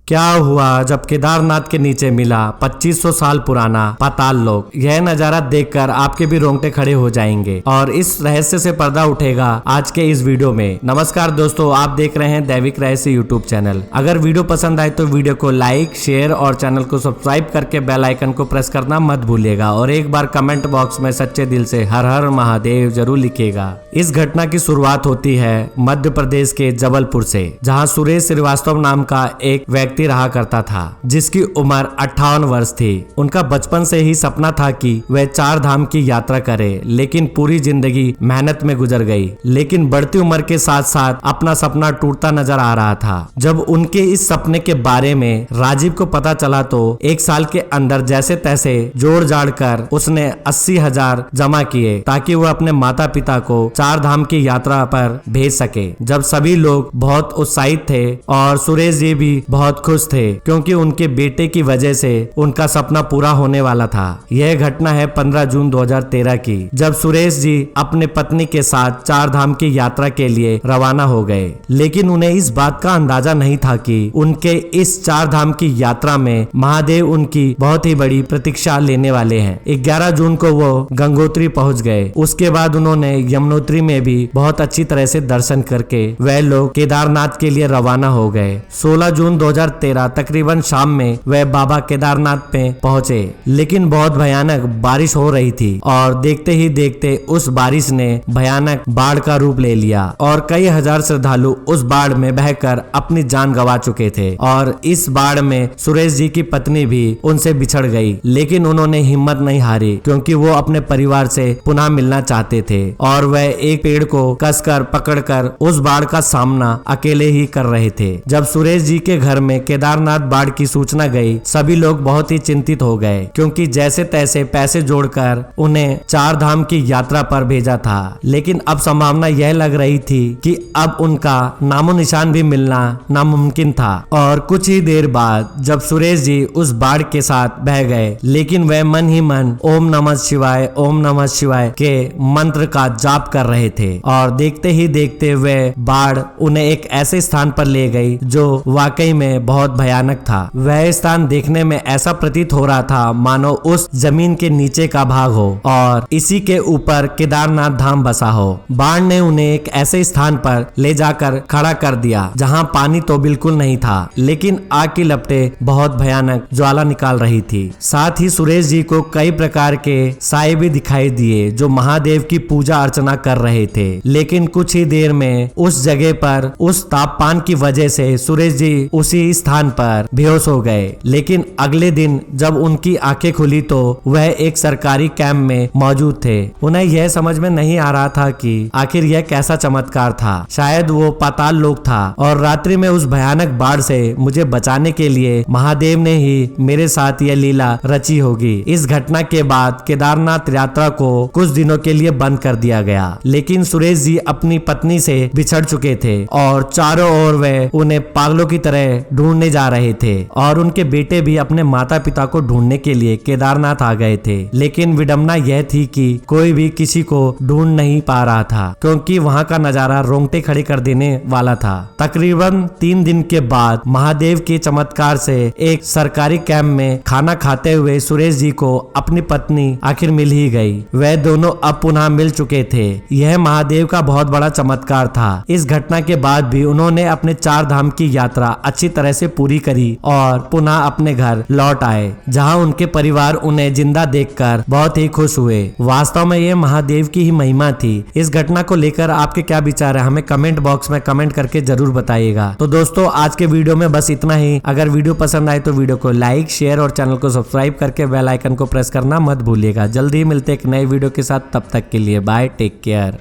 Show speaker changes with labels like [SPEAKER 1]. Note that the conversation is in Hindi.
[SPEAKER 1] क्या हुआ जब केदारनाथ के नीचे मिला 2500 साल पुराना पाताल लोक। यह नजारा देखकर आपके भी रोंगटे खड़े हो जाएंगे और इस रहस्य से पर्दा उठेगा आज के इस वीडियो में। नमस्कार दोस्तों, आप देख रहे हैं दैविक रहस्य यूट्यूब चैनल। अगर वीडियो पसंद आए तो वीडियो को लाइक, शेयर और चैनल को सब्सक्राइब करके बेल आइकन को प्रेस करना मत भूलिएगा और एक बार कमेंट बॉक्स में सच्चे दिल से हर हर महादेव जरूर लिखिएगा। इस घटना की शुरुआत होती है मध्य प्रदेश के जबलपुर से, जहाँ सुरेश श्रीवास्तव नाम का एक व्यक्ति रहा करता था जिसकी उम्र 58 वर्ष थी। उनका बचपन से ही सपना था कि वह 4 धाम की यात्रा करे, लेकिन पूरी जिंदगी मेहनत में गुजर गई। लेकिन बढ़ती उम्र के साथ साथ अपना सपना टूटता नजर आ रहा था। जब उनके इस सपने के बारे में राजीव को पता चला तो 1 साल के अंदर जैसे तैसे जोड़ जाड़ कर उसने 80,000 जमा किए ताकि वह अपने माता पिता को 4 धाम की यात्रा पर भेज सके। जब सभी लोग बहुत उत्साहित थे और सुरेश जी भी बहुत खुश थे क्योंकि उनके बेटे की वजह से उनका सपना पूरा होने वाला था। यह घटना है 15 जून 2013 की, जब सुरेश जी अपने पत्नी के साथ 4 धाम की यात्रा के लिए रवाना हो गए। लेकिन उन्हें इस बात का अंदाजा नहीं था कि उनके इस 4 धाम की यात्रा में महादेव उनकी बहुत ही बड़ी प्रतीक्षा लेने वाले हैं। 11 जून को वो गंगोत्री पहुंच गए। उसके बाद उन्होंने यमुनोत्री में भी बहुत अच्छी तरह से दर्शन करके वह लोग केदारनाथ के लिए रवाना हो गए। 16 जून 2013 तकरीबन शाम में वह बाबा केदारनाथ में पहुंचे, लेकिन बहुत भयानक बारिश हो रही थी और देखते ही देखते उस बारिश ने भयानक बाढ़ का रूप ले लिया और कई हजार श्रद्धालु उस बाढ़ में बहकर अपनी जान गंवा चुके थे। और इस बाढ़ में सुरेश जी की पत्नी भी उनसे बिछड़ गई, लेकिन उन्होंने हिम्मत नहीं हारी क्योंकि वो अपने परिवार से पुनः मिलना चाहते थे और वह एक पेड़ को कसकर पकड़कर उस बाढ़ का सामना अकेले ही कर रहे थे। जब सुरेश जी के घर में केदारनाथ बाढ़ की सूचना गई, सभी लोग बहुत ही चिंतित हो गए क्योंकि जैसे तैसे पैसे जोड़कर उन्हें 4 धाम की यात्रा पर भेजा था। लेकिन अब संभावना यह लग रही थी कि अब उनका नामो निशान भी मिलना नामुमकिन था। और कुछ ही देर बाद जब सुरेश जी उस बाढ़ के साथ बह गए, लेकिन वह मन ही मन ओम नमः शिवाय, ओम नमः शिवाय के मंत्र का जाप कर रहे थे और देखते ही देखते वह बाढ़ उन्हें एक ऐसे स्थान पर ले गई जो वाकई में बहुत भयानक था। वह स्थान देखने में ऐसा प्रतीत हो रहा था मानो उस जमीन के नीचे का भाग हो और इसी के ऊपर केदारनाथ धाम बसा हो। बाढ़ ने उन्हें एक ऐसे स्थान पर ले जाकर खड़ा कर दिया जहां पानी तो बिल्कुल नहीं था, लेकिन आग की लपटें बहुत भयानक ज्वाला निकाल रही थी। साथ ही सुरेश जी को कई प्रकार के साए भी दिखाई दिए जो महादेव की पूजा अर्चना कर रहे थे। लेकिन कुछ ही देर में उस जगह पर उस तापमान की वजह से सुरेश जी उसी स्थान पर बेहोश हो गए। लेकिन अगले दिन जब उनकी आंखें खुली तो वह एक सरकारी कैंप में मौजूद थे। उन्हें यह समझ में नहीं आ रहा था कि आखिर यह कैसा चमत्कार था। शायद वो पाताल लोक था और रात्रि में उस भयानक बाढ़ से मुझे बचाने के लिए महादेव ने ही मेरे साथ यह लीला रची होगी। इस घटना के बाद केदारनाथ यात्रा को कुछ दिनों के लिए बंद कर दिया गया, लेकिन सुरेश जी अपनी पत्नी से बिछड़ चुके थे और चारों ओर वह उन्हें पागलों की तरह ढूंढने जा रहे थे और उनके बेटे भी अपने माता पिता को ढूंढने के लिए केदारनाथ आ गए थे। लेकिन विडंबना यह थी कि कोई भी किसी को ढूंढ नहीं पा रहा था क्योंकि वहां का नजारा रोंगटे खड़े कर देने वाला था। तकरीबन 3 दिन के बाद महादेव के चमत्कार से एक सरकारी कैंप में खाना खाते हुए सुरेश जी को अपनी पत्नी आखिर मिल ही गई। वह दोनों अब पुनः मिल चुके थे। यह महादेव का बहुत बड़ा चमत्कार था। इस घटना के बाद भी उन्होंने अपने 4 धाम की यात्रा अच्छी तरह से पूरी करी और पुनः अपने घर लौट आए, जहां उनके परिवार उन्हें जिंदा देखकर बहुत ही खुश हुए। वास्तव में यह महादेव की ही महिमा थी। इस घटना को लेकर आपके क्या विचार है, हमें कमेंट बॉक्स में कमेंट करके जरूर बताइएगा। तो दोस्तों, आज के वीडियो में बस इतना ही। अगर वीडियो पसंद आए तो वीडियो को लाइक, शेयर और चैनल को सब्सक्राइब करके बेल आइकन को प्रेस करना मत भूलिएगा। जल्दी ही मिलते एक नए वीडियो के साथ, तब तक के लिए बाय, टेक केयर।